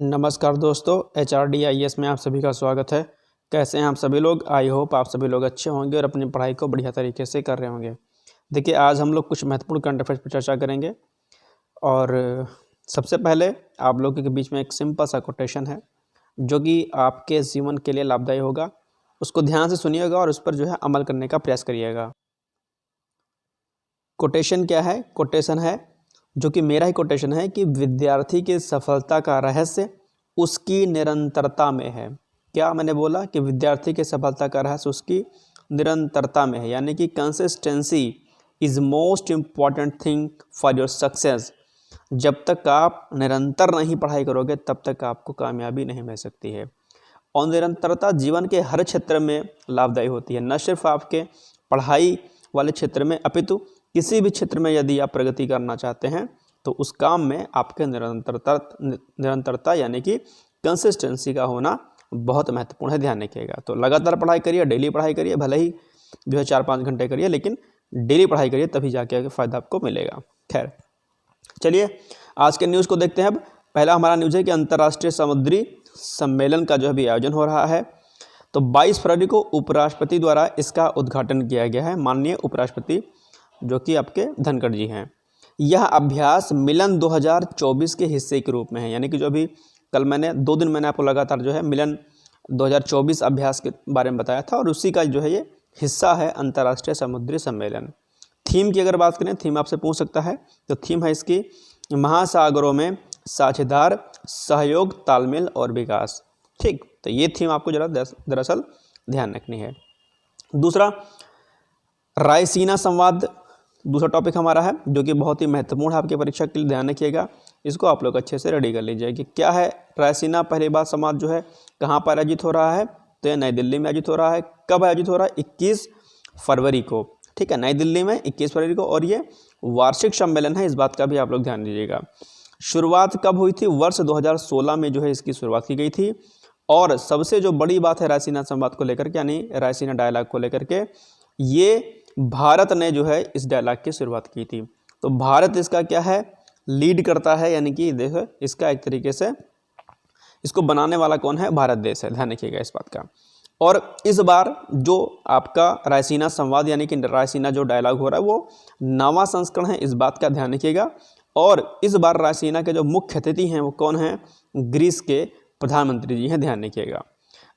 नमस्कार दोस्तों, HRDIS में आप सभी का स्वागत है। कैसे हैं आप सभी लोग? आई होप आप सभी लोग अच्छे होंगे और अपनी पढ़ाई को बढ़िया तरीके से कर रहे होंगे। देखिए, आज हम लोग कुछ महत्वपूर्ण करंट अफेयर्स पर चर्चा करेंगे और सबसे पहले आप लोगों के बीच में एक सिंपल सा कोटेशन है जो कि आपके जीवन के लिए लाभदायी होगा। उसको ध्यान से सुनिएगा और उस पर जो है अमल करने का प्रयास करिएगा। कोटेशन क्या है? कोटेशन है जो कि मेरा ही कोटेशन है कि विद्यार्थी की सफलता का रहस्य उसकी निरंतरता में है। क्या मैंने बोला कि विद्यार्थी की सफलता का रहस्य उसकी निरंतरता में है, यानी कि consistency is most important thing for your success. जब तक आप निरंतर नहीं पढ़ाई करोगे तब तक आपको कामयाबी नहीं मिल सकती है। और निरंतरता जीवन के हर क्षेत्र में लाभदायी होती है, न सिर्फ आपके पढ़ाई वाले क्षेत्र में अपितु किसी भी क्षेत्र में यदि आप प्रगति करना चाहते हैं तो उस काम में आपके निरंतरता यानी कि कंसिस्टेंसी का होना बहुत महत्वपूर्ण है। ध्यान रखिएगा। तो लगातार पढ़ाई करिए, डेली पढ़ाई करिए, भले ही जो है 4-5 घंटे करिए, लेकिन डेली पढ़ाई करिए, तभी जाके फ़ायदा आपको मिलेगा। खैर, चलिए आज के न्यूज़ को देखते हैं। अब पहला हमारा न्यूज़ है कि अंतर्राष्ट्रीय समुद्री सम्मेलन का जो अभी आयोजन हो रहा है, तो 22 फरवरी को उपराष्ट्रपति द्वारा इसका उद्घाटन किया गया है। माननीय उपराष्ट्रपति जो कि आपके धनखड़ जी हैं। यह अभ्यास मिलन 2024 के हिस्से के रूप में है, यानी कि जो अभी कल मैंने 2 दिन मैंने आपको लगातार जो है मिलन 2024 अभ्यास के बारे में बताया था और उसी का जो है ये हिस्सा है अंतर्राष्ट्रीय समुद्री सम्मेलन। थीम की अगर बात करें, थीम आपसे पूछ सकता है, तो थीम है इसकी महासागरों में साझेदार सहयोग, तालमेल और विकास। ठीक, तो ये थीम आपको जरा दरअसल ध्यान रखनी है। दूसरा, रायसीना संवाद दूसरा टॉपिक हमारा है जो कि बहुत ही महत्वपूर्ण है आपकी परीक्षा के लिए। ध्यान रखिएगा, इसको आप लोग अच्छे से रेडी कर लीजिए कि क्या है रायसीना। पहली बार संवाद जो है कहाँ पर आयोजित हो रहा है, तो ये नई दिल्ली में आयोजित हो रहा है। कब आयोजित हो रहा है? 21 फरवरी को। ठीक है, नई दिल्ली में 21 फरवरी को, और ये वार्षिक सम्मेलन है, इस बात का भी आप लोग ध्यान दीजिएगा। शुरुआत कब हुई थी? वर्ष 2016 में जो है इसकी शुरुआत की गई थी। और सबसे जो बड़ी बात है रायसीना संवाद को लेकर के, यानी रायसीना डायलॉग को लेकर के, ये भारत ने जो है इस डायलॉग की शुरुआत की थी। तो भारत इसका क्या है, लीड करता है, यानी कि देखो इसका एक तरीके से इसको बनाने वाला कौन है? भारत देश है। ध्यान रखिएगा इस बात का। और इस बार जो आपका रायसीना संवाद यानी कि रायसीना जो डायलॉग हो रहा है वो नवा संस्करण है, इस बात का ध्यान रखिएगा। और इस बार रायसीना के जो मुख्य अतिथि हैं वो कौन हैं? ग्रीस के प्रधानमंत्री जी हैं। ध्यान रखिएगा।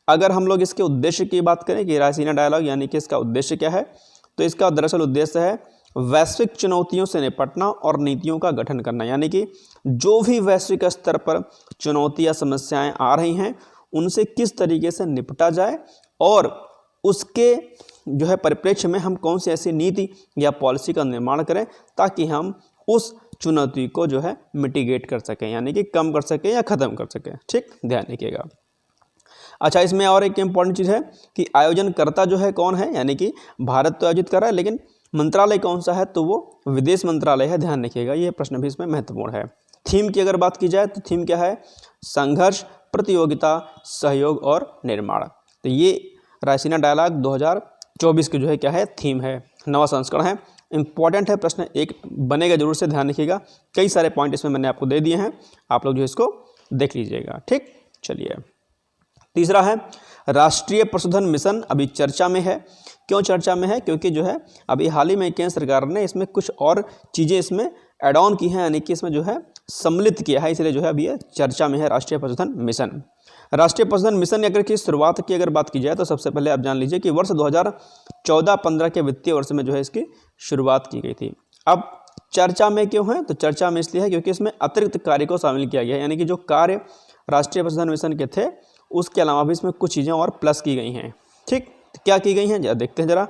अगर हम लोग इसके उद्देश्य की बात करें कि रायसीना डायलॉग यानी कि इसका उद्देश्य क्या है, तो इसका दरअसल उद्देश्य है वैश्विक चुनौतियों से निपटना और नीतियों का गठन करना, यानी कि जो भी वैश्विक स्तर पर चुनौतियां समस्याएं आ रही हैं उनसे किस तरीके से निपटा जाए और उसके जो है परिप्रेक्ष्य में हम कौन सी ऐसी नीति या पॉलिसी का निर्माण करें ताकि हम उस चुनौती को जो है मिटिगेट कर सकें, यानी कि कम कर सकें या ख़त्म कर सकें। ठीक, ध्यान रखिएगा। अच्छा, इसमें और एक इम्पॉर्टेंट चीज़ है कि आयोजनकर्ता जो है कौन है, यानी कि भारत तो आयोजित कर रहा है लेकिन मंत्रालय कौन सा है, तो वो विदेश मंत्रालय है। ध्यान रखिएगा, ये प्रश्न भी इसमें महत्वपूर्ण है। थीम की अगर बात की जाए तो थीम क्या है? संघर्ष, प्रतियोगिता, सहयोग और निर्माण। तो ये रायसीना डायलॉग 2024 की जो है क्या है? थीम है, नवा संस्करण है, इंपॉर्टेंट है। प्रश्न एक बनेगा जरूर से, ध्यान रखिएगा। कई सारे पॉइंट इसमें मैंने आपको दे दिए हैं, आप लोग जो इसको देख लीजिएगा। ठीक, चलिए। तीसरा है राष्ट्रीय पशुधन मिशन, अभी चर्चा में है। क्यों चर्चा में है? क्योंकि जो है अभी हाल ही में केंद्र सरकार ने इसमें कुछ और चीज़ें इसमें ऐड ऑन की हैं, यानी कि इसमें जो है सम्मिलित किया है, इसलिए जो है अभी ये चर्चा में है राष्ट्रीय पशुधन मिशन। राष्ट्रीय पशुधन मिशन अगर की शुरुआत की अगर बात की जाए तो सबसे पहले आप जान लीजिए कि वर्ष 2014-15 के वित्तीय वर्ष में जो है इसकी शुरुआत की गई थी। अब चर्चा में क्यों है? तो चर्चा में इसलिए है क्योंकि इसमें अतिरिक्त कार्य को शामिल किया गया है, यानी कि जो कार्य राष्ट्रीय पशुधन मिशन के थे उसके अलावा भी इसमें कुछ चीज़ें और प्लस की गई हैं। ठीक, क्या की गई हैं जरा देखते हैं जरा।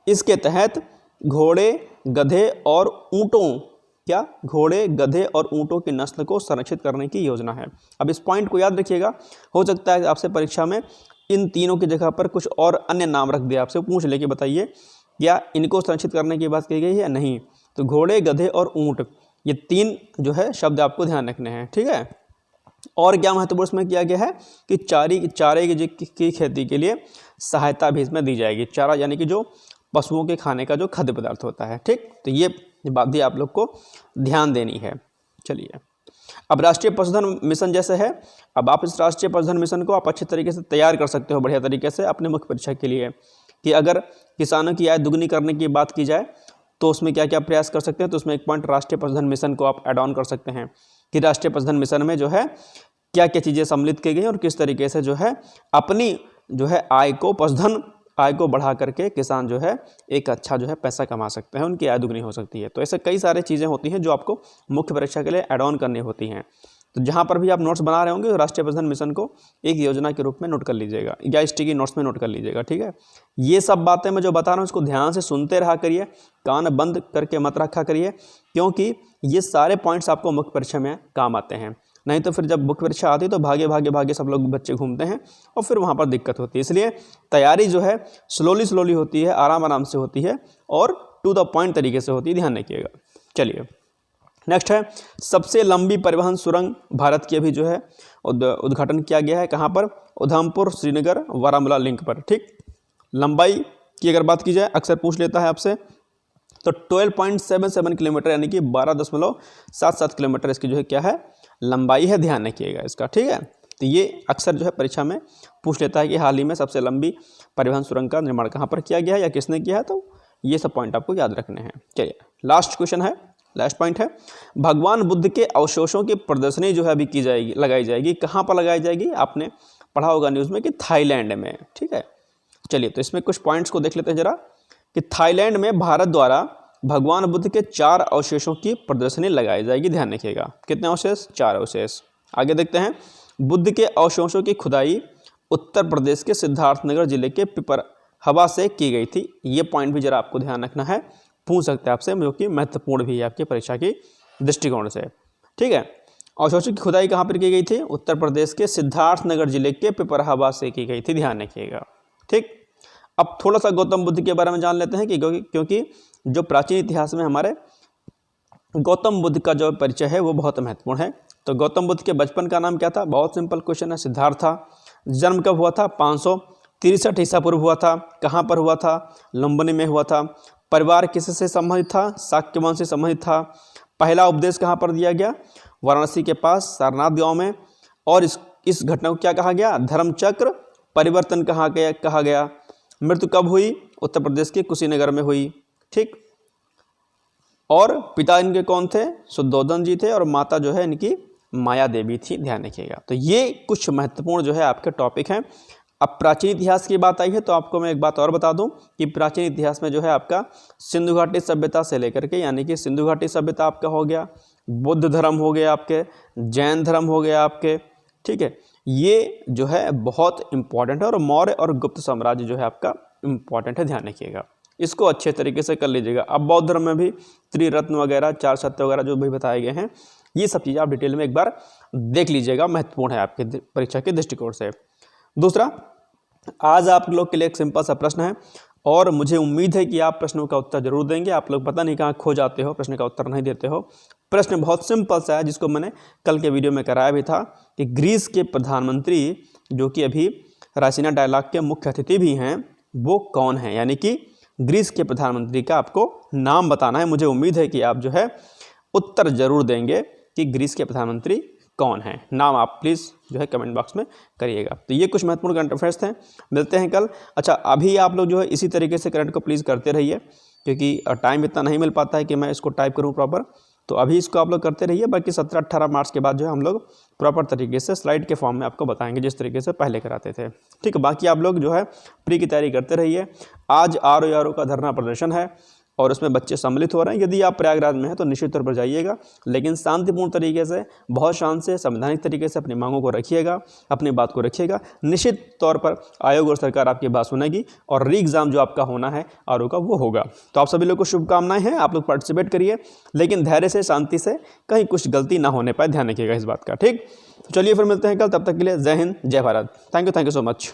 इसके तहत घोड़े, गधे और ऊँटों क्या घोड़े, गधे और ऊँटों की नस्ल को संरक्षित करने की योजना है। अब इस पॉइंट को याद रखिएगा, हो सकता है आपसे परीक्षा में इन तीनों की जगह पर कुछ और अन्य नाम रख दिया, आपसे पूछ ले कि बताइए क्या इनको संरक्षित करने की बात की गई है या नहीं। तो घोड़े, गधे और ऊँट, ये 3 जो है शब्द आपको ध्यान रखने हैं। ठीक है। और क्या महत्वपूर्ण इसमें किया गया है कि चारे की खेती के लिए सहायता भी इसमें दी जाएगी। चारा यानी कि जो पशुओं के खाने का जो खाद्य पदार्थ होता है। ठीक, तो ये बात भी आप लोग को ध्यान देनी है। चलिए, अब राष्ट्रीय पशुधन मिशन जैसे है, अब आप इस राष्ट्रीय पशुधन मिशन को आप अच्छे तरीके से तैयार कर सकते हो बढ़िया तरीके से अपने मुख्य परीक्षा के लिए, कि अगर किसानों की आय दुगनी करने की बात की जाए तो उसमें क्या क्या प्रयास कर सकते हैं। तो उसमें एक पॉइंट राष्ट्रीय पशुधन मिशन को आप ऐड ऑन कर सकते हैं कि राष्ट्रीय पशुधन मिशन में जो है क्या क्या चीज़ें सम्मिलित की गई और किस तरीके से जो है अपनी जो है आय को, पशुधन आय को बढ़ा करके किसान जो है एक अच्छा जो है पैसा कमा सकते हैं, उनकी आय दुगनी हो सकती है। तो ऐसे कई सारी चीज़ें होती हैं जो आपको मुख्य परीक्षा के लिए ऐड ऑन करनी होती हैं। तो जहाँ पर भी आप नोट्स बना रहे होंगे तो राष्ट्रीय पशुधन मिशन को एक योजना के रूप में नोट कर लीजिएगा या स्टिकी नोट्स में नोट कर लीजिएगा, ठीक है। ये सब बातें मैं जो बता रहा हूँ इसको ध्यान से सुनते रहा करिए, कान बंद करके मत रखा करिए, क्योंकि ये सारे पॉइंट्स आपको मुख्य परीक्षा में काम आते हैं। नहीं तो फिर जब मुख्य परीक्षा आती है तो भागे भागे भागे सब लोग बच्चे घूमते हैं और फिर वहाँ पर दिक्कत होती है। इसलिए तैयारी जो है स्लोली होती है, आराम आराम से होती है और टू द पॉइंट तरीके से होती है, ध्यान रखिएगा। चलिए नेक्स्ट है, सबसे लंबी परिवहन सुरंग भारत की अभी जो है उद्घाटन किया गया है। कहाँ पर? उधमपुर श्रीनगर बारामूला लिंक पर, ठीक। लंबाई की अगर बात की जाए, अक्सर पूछ लेता है आपसे, तो 12.77 किलोमीटर यानी कि 12.77 किलोमीटर इसकी जो है क्या है लंबाई है, ध्यान रखिएगा इसका, ठीक है। तो ये अक्सर जो है परीक्षा में पूछ लेता है कि हाल ही में सबसे लंबी परिवहन सुरंग का निर्माण कहाँ पर किया गया है या किसने किया है, तो ये सब पॉइंट आपको याद रखने हैं। चलिए लास्ट क्वेश्चन है, लास्ट पॉइंट है, भगवान बुद्ध के अवशेषों की प्रदर्शनी जो है अभी की जाएगी, लगाई जाएगी। कहाँ पर लगाई जाएगी? आपने पढ़ा होगा न्यूज़ में कि थाईलैंड में, ठीक है। चलिए तो इसमें कुछ पॉइंट्स को देख लेते हैं जरा, कि थाईलैंड में भारत द्वारा भगवान बुद्ध के 4 अवशेषों की प्रदर्शनी लगाई जाएगी, ध्यान रखिएगा। कितने अवशेष? 4 अवशेष। आगे देखते हैं, बुद्ध के अवशेषों की खुदाई उत्तर प्रदेश के सिद्धार्थनगर जिले के पिपरहवा से की गई थी। ये पॉइंट भी जरा आपको ध्यान रखना है, पूछ सकते हैं आपसे, जो कि महत्वपूर्ण भी है आपकी परीक्षा की दृष्टिकोण से, ठीक है। अवशेषों की खुदाई कहाँ पर की गई थी? उत्तर प्रदेश के सिद्धार्थनगर जिले के पिपरहवा से की गई थी, ध्यान रखिएगा, ठीक। अब थोड़ा सा गौतम बुद्ध के बारे में जान लेते हैं कि क्योंकि जो प्राचीन इतिहास में हमारे गौतम बुद्ध का जो परिचय है वो बहुत महत्वपूर्ण है। तो गौतम बुद्ध के बचपन का नाम क्या था? बहुत सिंपल क्वेश्चन है, सिद्धार्थ था। जन्म कब हुआ था? 563 ईसा पूर्व हुआ था। कहाँ पर हुआ था? लुम्बिनी में हुआ था। परिवार किससे संबंधित था? शाक्य वंश से संबंधित था। पहला उपदेश कहाँ पर दिया गया? वाराणसी के पास सारनाथ गाँव में। और इस घटना को क्या कहा गया? धर्मचक्र परिवर्तन कहा गया। मृत्यु कब हुई? उत्तर प्रदेश के कुशीनगर में हुई, ठीक। और पिता इनके कौन थे? शुद्धोधन जी थे और माता जो है इनकी माया देवी थी, ध्यान रखिएगा। तो ये कुछ महत्वपूर्ण जो है आपके टॉपिक हैं। अब प्राचीन इतिहास की बात आई है तो आपको मैं एक बात और बता दूं कि प्राचीन इतिहास में जो है आपका सिंधु घाटी सभ्यता से लेकर के, यानी कि सिंधु घाटी सभ्यता आपका हो गया, बुद्ध धर्म हो गया आपके, जैन धर्म हो गया आपके, ठीक है। ये जो है बहुत इंपॉर्टेंट है और मौर्य और गुप्त साम्राज्य जो है आपका इंपॉर्टेंट है, ध्यान रखिएगा। इसको अच्छे तरीके से कर लीजिएगा। अब बौद्ध धर्म में भी त्रिरत्न वगैरह, 4 सत्य वगैरह जो भी बताए गए हैं, ये सब चीज़ें आप डिटेल में एक बार देख लीजिएगा, महत्वपूर्ण है आपके परीक्षा के दृष्टिकोण से। दूसरा, आज आप लोग के लिए एक सिंपल सा प्रश्न है और मुझे उम्मीद है कि आप प्रश्नों का उत्तर जरूर देंगे। आप लोग पता नहीं कहाँ खो जाते हो, प्रश्न का उत्तर नहीं देते हो। प्रश्न बहुत सिंपल सा है, जिसको मैंने कल के वीडियो में कराया भी था कि ग्रीस के प्रधानमंत्री जो कि अभी रासीना डायलॉग के मुख्य अतिथि भी हैं, वो कौन है? यानी कि ग्रीस के प्रधानमंत्री का आपको नाम बताना है। मुझे उम्मीद है कि आप जो है उत्तर जरूर देंगे कि ग्रीस के प्रधानमंत्री कौन है। नाम आप प्लीज़ जो है कमेंट बॉक्स में करिएगा। तो ये कुछ महत्वपूर्ण करंट अफेयर्स थे, मिलते हैं कल। अच्छा, अभी आप लोग जो है इसी तरीके से करंट को प्लीज़ करते रहिए, क्योंकि टाइम इतना नहीं मिल पाता है कि मैं इसको टाइप करूँ प्रॉपर। तो अभी इसको आप लोग करते रहिए, बाकी 17-18 मार्च के बाद जो है हम लोग प्रॉपर तरीके से स्लाइड के फॉर्म में आपको बताएंगे, जिस तरीके से पहले कराते थे, ठीक है। बाकी आप लोग जो है प्री की तैयारी करते रहिए। आज RO का धरना प्रदर्शन है और उसमें बच्चे सम्मिलित हो रहे हैं। यदि आप प्रयागराज में हैं तो निश्चित तौर पर जाइएगा, लेकिन शांतिपूर्ण तरीके से, बहुत शांत से, संवैधानिक तरीके से अपनी मांगों को रखिएगा, अपनी बात को रखिएगा। निश्चित तौर पर आयोग और सरकार आपकी बात सुनेगी और री एग्ज़ाम जो आपका होना है RO का, वो होगा। तो आप सभी लोग को शुभकामनाएं हैं, आप लोग पार्टिसिपेट करिए, लेकिन धैर्य से, शांति से, कहीं कुछ गलती ना होने पाए, ध्यान रखिएगा इस बात का, ठीक। तो चलिए फिर मिलते हैं कल, तब तक के लिए जय हिंद, जय Bharat. Thank you so much.